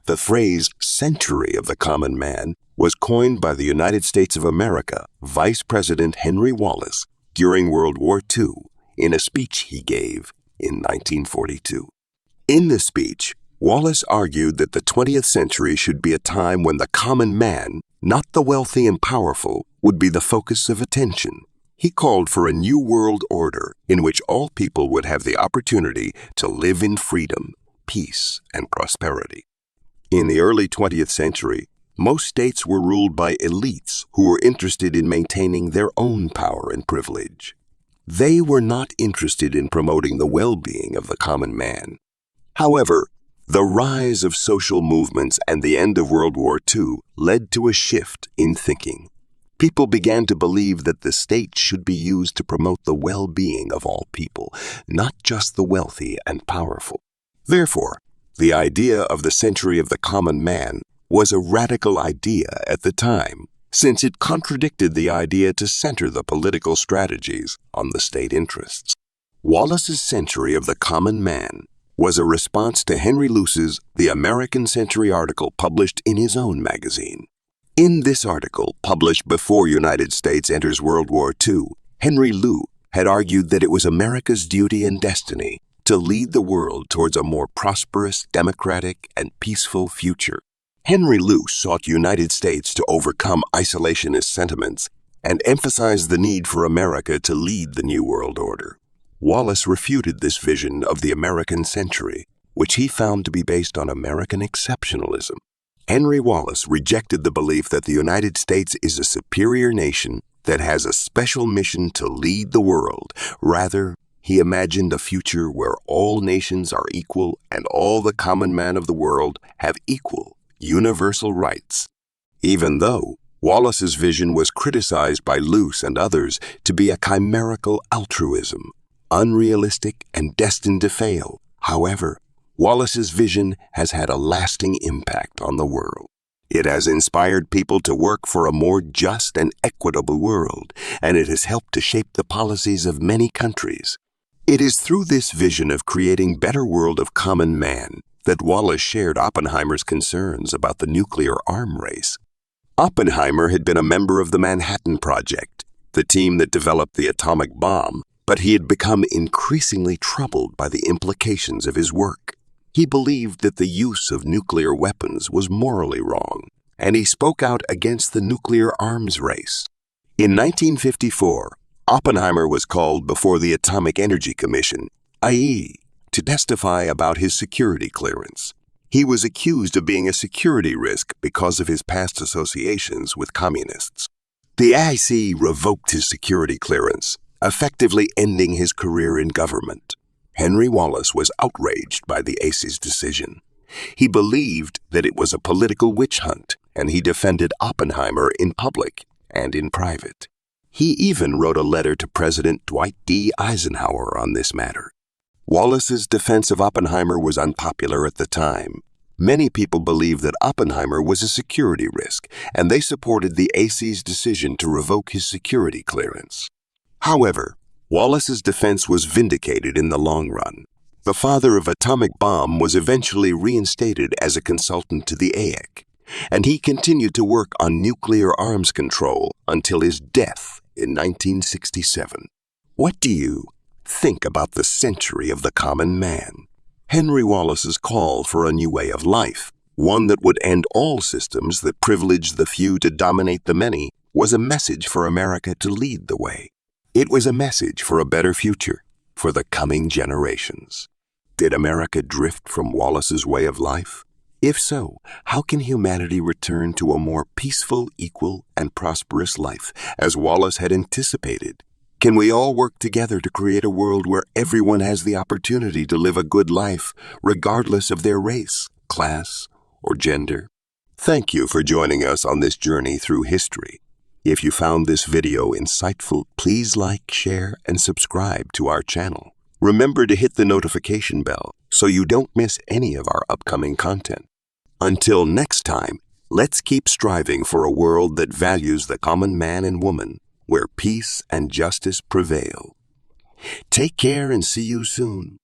The phrase "century of the common man" was coined by the United States of America Vice President Henry Wallace during World War II in a speech he gave in 1942. In the speech, Wallace argued that the 20th century should be a time when the common man, not the wealthy and powerful, would be the focus of attention. He called for a new world order in which all people would have the opportunity to live in freedom, peace, and prosperity. In the early 20th century, most states were ruled by elites who were interested in maintaining their own power and privilege. They were not interested in promoting the well-being of the common man. However, the rise of social movements and the end of World War II led to a shift in thinking. People began to believe that the state should be used to promote the well-being of all people, not just the wealthy and powerful. Therefore, the idea of the century of the common man was a radical idea at the time, since it contradicted the idea to center the political strategies on the state interests. Wallace's Century of the Common Man was a response to Henry Luce's The American Century article published in his own magazine. In this article, published before United States enters World War II, Henry Luce had argued that it was America's duty and destiny to lead the world towards a more prosperous, democratic, and peaceful future. Henry Luce sought United States to overcome isolationist sentiments and emphasize the need for America to lead the New World Order. Wallace refuted this vision of the American century, which he found to be based on American exceptionalism. Henry Wallace rejected the belief that the United States is a superior nation that has a special mission to lead the world. Rather, he imagined a future where all nations are equal and all the common man of the world have equal, universal rights. Even though Wallace's vision was criticized by Luce and others to be a chimerical altruism, unrealistic and destined to fail. However, Wallace's vision has had a lasting impact on the world. It has inspired people to work for a more just and equitable world, and it has helped to shape the policies of many countries. It is through this vision of creating a better world of common man that Wallace shared Oppenheimer's concerns about the nuclear arm race. Oppenheimer had been a member of the Manhattan Project, the team that developed the atomic bomb, but he had become increasingly troubled by the implications of his work. He believed that the use of nuclear weapons was morally wrong, and he spoke out against the nuclear arms race. In 1954, Oppenheimer was called before the Atomic Energy Commission, i.e., to testify about his security clearance. He was accused of being a security risk because of his past associations with communists. The IC revoked his security clearance, effectively ending his career in government. Henry Wallace was outraged by the AC's decision. He believed that it was a political witch hunt, and he defended Oppenheimer in public and in private. He even wrote a letter to President Dwight D. Eisenhower on this matter. Wallace's defense of Oppenheimer was unpopular at the time. Many people believed that Oppenheimer was a security risk, and they supported the AC's decision to revoke his security clearance. However, Wallace's defense was vindicated in the long run. The father of atomic bomb was eventually reinstated as a consultant to the AIC, and he continued to work on nuclear arms control until his death in 1967. What do you think about the century of the common man? Henry Wallace's call for a new way of life, one that would end all systems that privilege the few to dominate the many, was a message for America to lead the way. It was a message for a better future for the coming generations. Did America drift from Wallace's way of life? If so, how can humanity return to a more peaceful, equal, and prosperous life, as Wallace had anticipated? Can we all work together to create a world where everyone has the opportunity to live a good life, regardless of their race, class, or gender? Thank you for joining us on this journey through history. If you found this video insightful, please like, share, and subscribe to our channel. Remember to hit the notification bell so you don't miss any of our upcoming content. Until next time, let's keep striving for a world that values the common man and woman, where peace and justice prevail. Take care and see you soon.